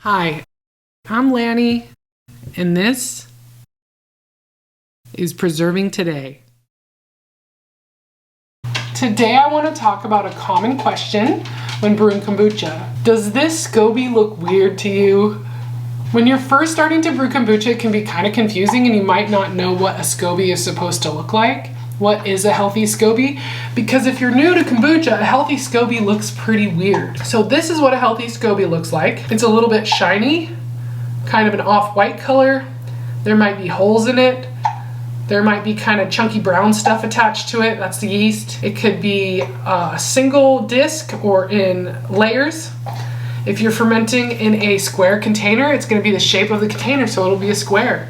Hi, I'm Lanny, and this is Preserving Today. Today I want to talk about a common question when brewing kombucha. Does this Scoby look weird to you? When you're first starting to brew kombucha, it can be kind of confusing and you might not know what a Scoby is supposed to look like. What is a healthy Scoby? Because if you're new to kombucha, a healthy Scoby looks pretty weird. So this is what a healthy Scoby looks like. It's a little bit shiny, kind of an off-white color. There might be holes in it. There might be kind of chunky brown stuff attached to it. That's the yeast. It could be a single disc or in layers. If you're fermenting in a square container, it's going to be the shape of the container, so it'll be a square.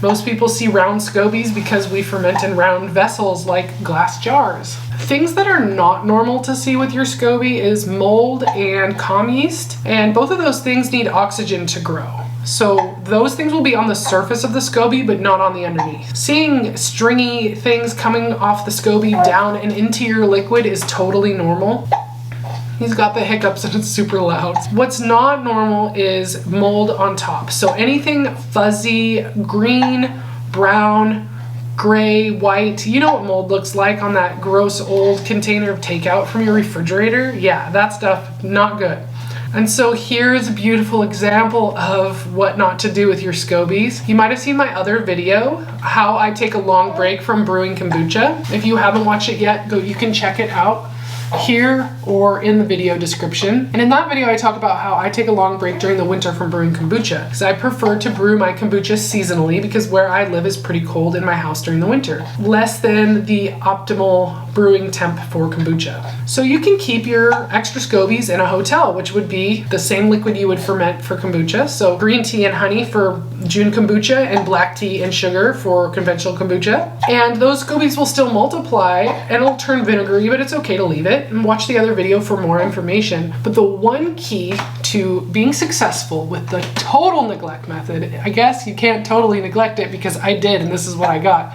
Most people see round Scobies because we ferment in round vessels like glass jars. Things that are not normal to see with your Scoby is mold and com yeast, and both of those things need oxygen to grow. So those things will be on the surface of the Scoby, but not on the underneath. Seeing stringy things coming off the Scoby down and into your liquid is totally normal. He's got the hiccups and it's super loud. What's not normal is mold on top. So anything fuzzy, green, brown, gray, white, you know what mold looks like on that gross old container of takeout from your refrigerator? Yeah, that stuff, not good. And so here's a beautiful example of what not to do with your Scobies. You might have seen my other video, how I take a long break from brewing kombucha. If you haven't watched it yet, you can check it out here or in the video description. And in that video I talk about how I take a long break during the winter from brewing kombucha because I prefer to brew my kombucha seasonally because where I live is pretty cold in my house during the winter. Less than the optimal brewing temp for kombucha. So you can keep your extra Scobies in a hotel, which would be the same liquid you would ferment for kombucha. So green tea and honey for June kombucha and black tea and sugar for conventional kombucha. And those Scobies will still multiply and it'll turn vinegary, but it's okay to leave it and watch the other video for more information. But the one key to being successful with the total neglect method, I guess you can't totally neglect it because I did and this is what I got,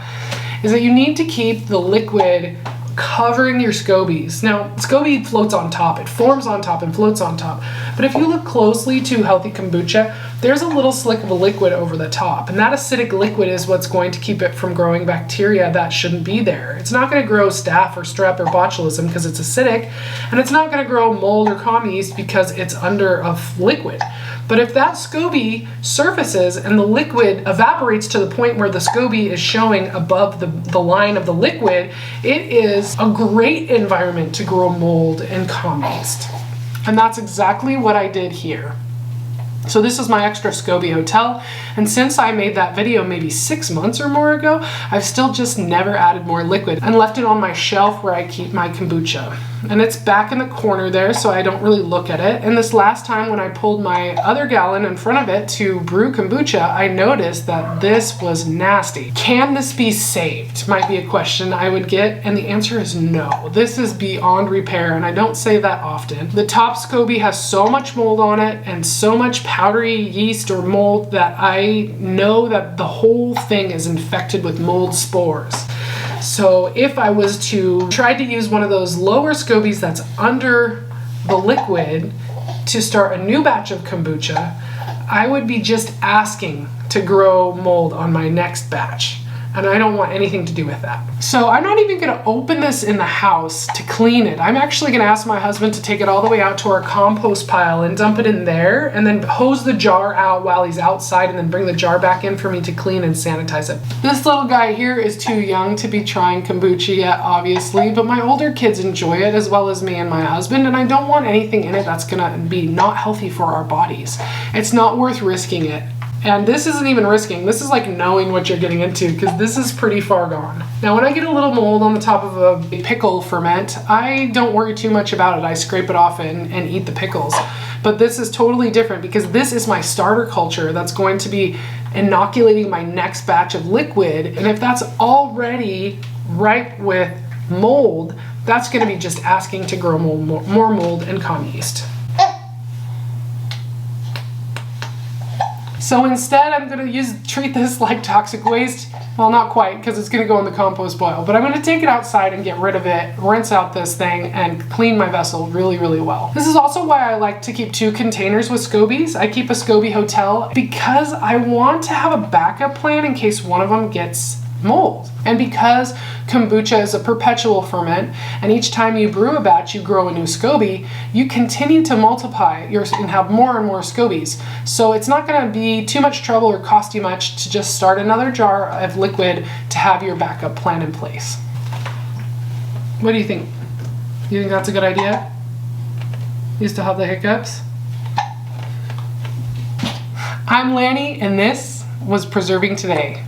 is that you need to keep the liquid covering your Scobies. Now, Scoby floats on top. It forms on top and floats on top. But if you look closely to healthy kombucha, there's a little slick of a liquid over the top. And that acidic liquid is what's going to keep it from growing bacteria that shouldn't be there. It's not going to grow staph or strep or botulism because it's acidic. And it's not going to grow mold or com yeast because it's under a liquid. But if that Scoby surfaces and the liquid evaporates to the point where the Scoby is showing above the line of the liquid, it is a great environment to grow mold and com yeast. And that's exactly what I did here. So this is my extra Scoby hotel, and since I made that video maybe 6 months or more ago, I've still just never added more liquid and left it on my shelf where I keep my kombucha. And it's back in the corner there, so I don't really look at it. And this last time when I pulled my other gallon in front of it to brew kombucha, I noticed that this was nasty. Can this be saved? Might be a question I would get, and the answer is no. This is beyond repair, and I don't say that often. The top Scoby has so much mold on it and so much powdery yeast or mold that I know that the whole thing is infected with mold spores. So if I was to try to use one of those lower Scobies that's under the liquid to start a new batch of kombucha, I would be just asking to grow mold on my next batch. And I don't want anything to do with that. So I'm not even gonna open this in the house to clean it. I'm actually gonna ask my husband to take it all the way out to our compost pile and dump it in there and then hose the jar out while he's outside and then bring the jar back in for me to clean and sanitize it. This little guy here is too young to be trying kombucha yet, obviously, but my older kids enjoy it as well as me and my husband, and I don't want anything in it that's gonna be not healthy for our bodies. It's not worth risking it. And this isn't even risking, this is like knowing what you're getting into because this is pretty far gone. Now when I get a little mold on the top of a pickle ferment, I don't worry too much about it. I scrape it off and eat the pickles. But this is totally different because this is my starter culture that's going to be inoculating my next batch of liquid. And if that's already ripe with mold, that's gonna be just asking to grow more mold and com yeast. So instead, I'm gonna treat this like toxic waste Well, not quite, because it's gonna go in the compost boil, but I'm gonna take it outside and get rid of it, rinse out this thing, and clean my vessel really, really well. This is also why I like to keep 2 containers with Scobies. I keep a Scoby hotel because I want to have a backup plan in case one of them gets mold. And because kombucha is a perpetual ferment, and each time you brew a batch, you grow a new Scoby, you continue to multiply and have more and more Scobies. So it's not gonna be too much trouble or cost you much to just start another jar of liquid to have your backup plan in place. What do you think? You think that's a good idea? You still have the hiccups? I'm Lanny, and this was Preserving Today.